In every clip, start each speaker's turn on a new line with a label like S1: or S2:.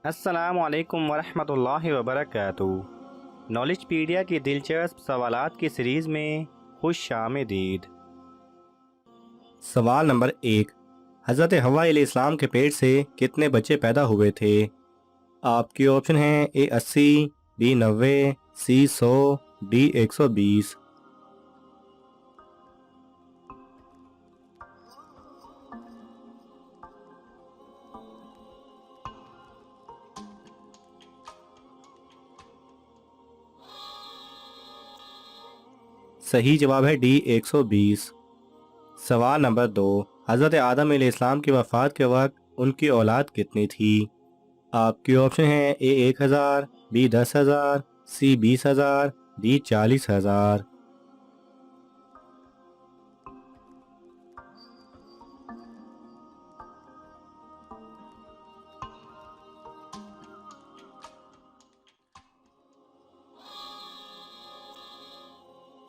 S1: अस्सलाम वालेकुम वरहमतुल्लाहि वबरकातुहू। नॉलेजपीडिया की दिलचस्प सवालात की सीरीज़ में खुश आमदीद। सवाल नंबर 1। हज़रत हव्वा अलैहिस्सलाम के पेट से कितने बच्चे पैदा हुए थे? आपके ऑप्शन हैं ए 80, बी 90, सी 100, डी 120। सही जवाब है डी 120। सवाल नंबर 2। हज़रत आदम अलैहिस्सलाम की वफ़ात के वक्त उनकी औलाद कितनी थी? आपके ऑप्शन हैं ए 1000, बी 10,000, सी 20,000, डी 40,000।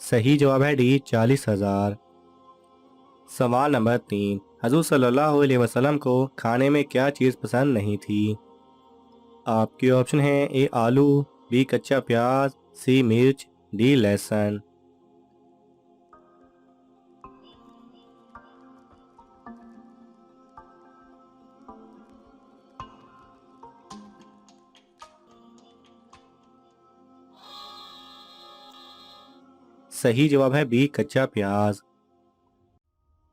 S1: सही जवाब है डी 40,000। सवाल नंबर 3। हजूर सल्लल्लाहु अलैहि वसल्लम को खाने में क्या चीज़ पसंद नहीं थी? आपके ऑप्शन हैं ए आलू, बी कच्चा प्याज, सी मिर्च, डी लहसुन। सही जवाब है बी कच्चा प्याज।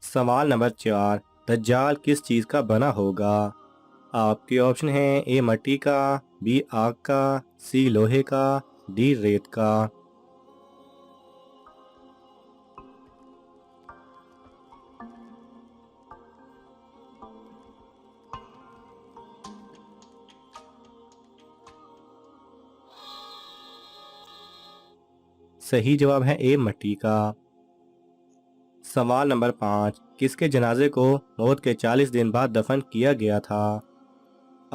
S1: सवाल नंबर 4। दज्जाल किस चीज़ का बना होगा? आपके ऑप्शन हैं ए मिट्टी का, बी आग का, सी लोहे का, डी रेत का। सही जवाब है ए मिट्टी का। सवाल नंबर 5। किसके जनाजे को मौत के 40 दिन बाद दफन किया गया था?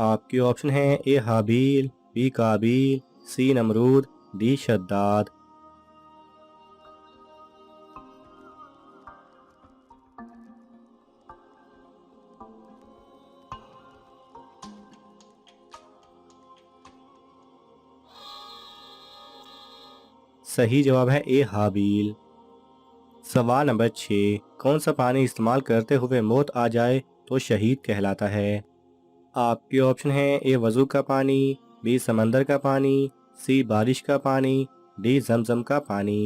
S1: आपके ऑप्शन हैं ए हाबील, बी काबिल, सी नमरूद, डी शद्दाद। सही जवाब है ए हाबील। सवाल नंबर 6। कौन सा पानी इस्तेमाल करते हुए मौत आ जाए तो शहीद कहलाता है? आपके ऑप्शन हैं ए वज़ू का पानी, बी समंदर का पानी, सी बारिश का पानी, डी जमजम का पानी।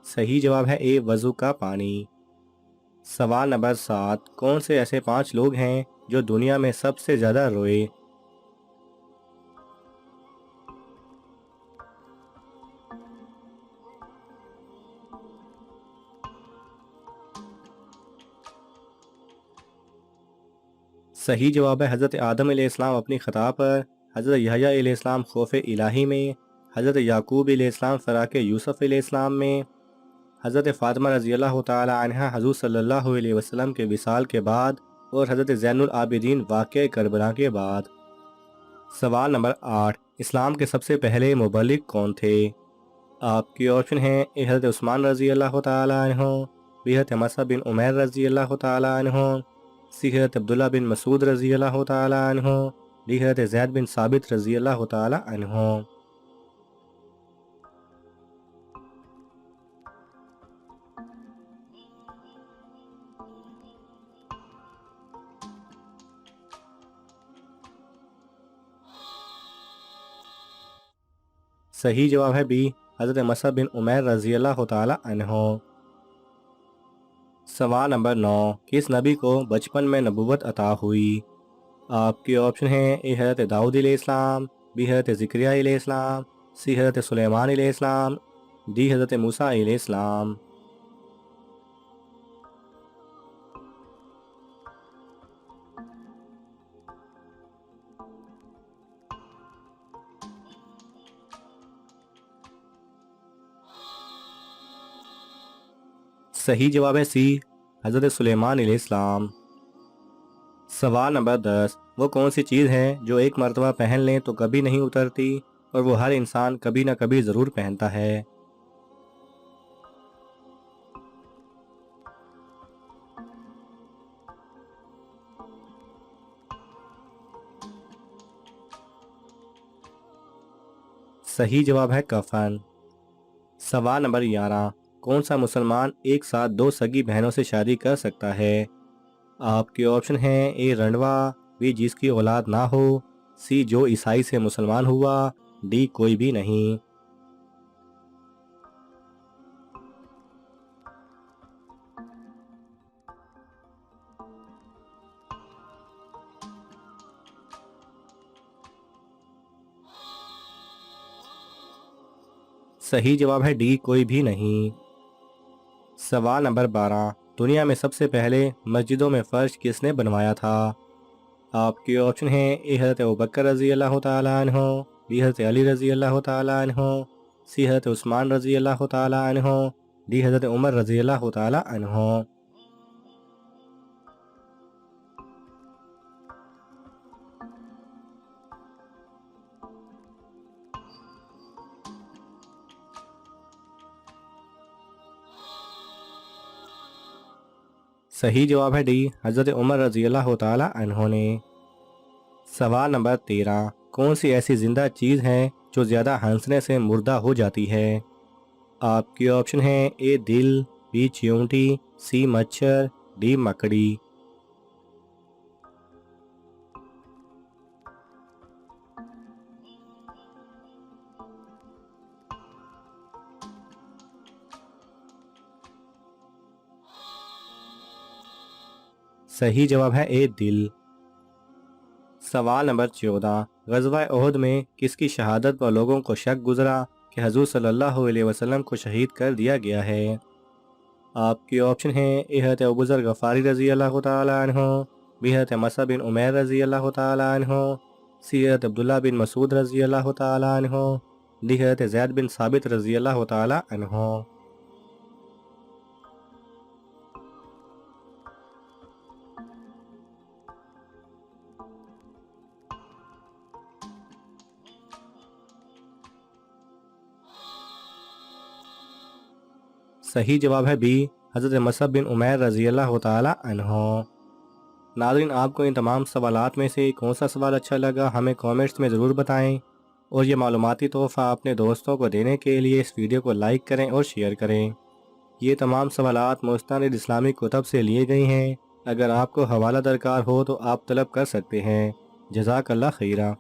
S1: सही जवाब है ए वज़ू का पानी। सवाल नंबर 7। कौन से ऐसे 5 लोग हैं जो दुनिया में सबसे ज़्यादा रोए? सही जवाब है हज़रत आदम अलैहिस्सलाम अपनी ख़ता पर, हज़रत यहया अलैहिस्सलाम खौफ इलाही में, हज़रत याकूब अलैहिस्सलाम फ़राक यूसुफ़ अलैहिस्सलाम में, हज़रत फ़ातिमा रज़ी अल्लाह तआला अन्हा हज़ूर सल्लल्लाहु अलैहि वसल्लम के विसाल के बाद और हज़रत ज़ैनुल आबिदीन वाक़या करबला के बाद। सवाल नंबर 8। इस्लाम के सबसे पहले मुबल्लिग कौन थे? आपके ऑप्शन हैं ए हज़रत उस्मान रज़ी अल्लाह तआला अन्हु, बी हज़रत मसअब बिन उमैर रज़ी अल्लाह तआला अन्हु, सी हज़रत अब्दुल्ला बिन मसूद रज़ी अल्लाह तआला अन्हु, डी हज़रत ज़ैद बिन साबित रज़ी अल्लाह तआला अन्हु। सही जवाब है बी हज़रत मसअब बिन उमैर रज़ी अल्लाह तआला अन्हु। सवाल नंबर 9। किस नबी को बचपन में नबूवत अता हुई? आपके ऑप्शन हैं ए हज़रत दाऊद अलैहिस्सलाम, बी हज़रत ज़िकरिया अलैहिस्सलाम, सी हज़रत सुलेमान अलैहिस्सलाम, डी हज़रत मूसा अलैहिस्सलाम। सही जवाब है सी हज़रत सुलेमान अलैहिस्सलाम। सवाल नंबर 10। वो कौन सी चीज़ है जो एक मर्तबा पहन लें तो कभी नहीं उतरती और वो हर इंसान कभी ना कभी ज़रूर पहनता है। सही जवाब है कफन। सवाल नंबर 11, कौन सा मुसलमान एक साथ दो सगी बहनों से शादी कर सकता है? आपके ऑप्शन हैं ए रंडवा, बी जिसकी औलाद ना हो, सी जो ईसाई से मुसलमान हुआ, डी कोई भी नहीं। सही जवाब है डी कोई भी नहीं। सवाल नंबर 12, दुनिया में सबसे पहले मस्जिदों में फ़र्श किसने बनवाया था? आपके ऑप्शन हैं ए हज़रत अबू बकर रज़ी अल्लाह तआला अन्हो, बी हज़रत अली रज़ी अल्लाह तआला अन्हो, सी हज़रत उस्मान रज़ी अल्लाह तआला अन्हो, डी हज़रत उमर रज़ी अल्लाह तआला अन्हो। सही जवाब है डी हज़रत उमर रज़ी अल्लाह तआला अन्हो ने। सवाल नंबर 13, कौन सी ऐसी जिंदा चीज़ है जो ज़्यादा हंसने से मुर्दा हो जाती है? आपके ऑप्शन हैं ए दिल, बी चींटी, सी मच्छर, डी मकड़ी। सही जवाब है ए दिल। सवाल नंबर 14, ग़ज़वा ओहद में किसकी शहादत पर लोगों को शक गुजरा कि हजूर सल्लल्लाहु अलैहि वसल्लम को शहीद कर दिया गया है? आपके ऑप्शन हैं ए हज़रत अबू ज़र गफ़ारी रज़ी अल्लाह तआला अन्हो, बी हज़रत मसअब बिन उमैर रज़ी अल्लाह तआला अन्हो, सी हज़रत अब्दुल्ला बिन मसूद रज़ी अल्लाह तआला अन्हो, डी हज़रत ज़ैद बिन साबित रज़ी अल्लाह तआला अन्हो। सही जवाब है बी हज़रत मसअब बिन उमैर रज़ी अल्लाह तआला अन्हो। नाज़रीन, आपको इन तमाम सवालात में से कौन सा सवाल अच्छा लगा हमें कमेंट्स में ज़रूर बताएं और ये मालूमाती तोहफ़ा अपने दोस्तों को देने के लिए इस वीडियो को लाइक करें और शेयर करें। ये तमाम सवालात मुस्तनिद इस्लामी कुतब से लिए गए हैं। अगर आपको हवाला दरकार हो तो आप तलब कर सकते हैं। जज़ाकल्लाह खैरा।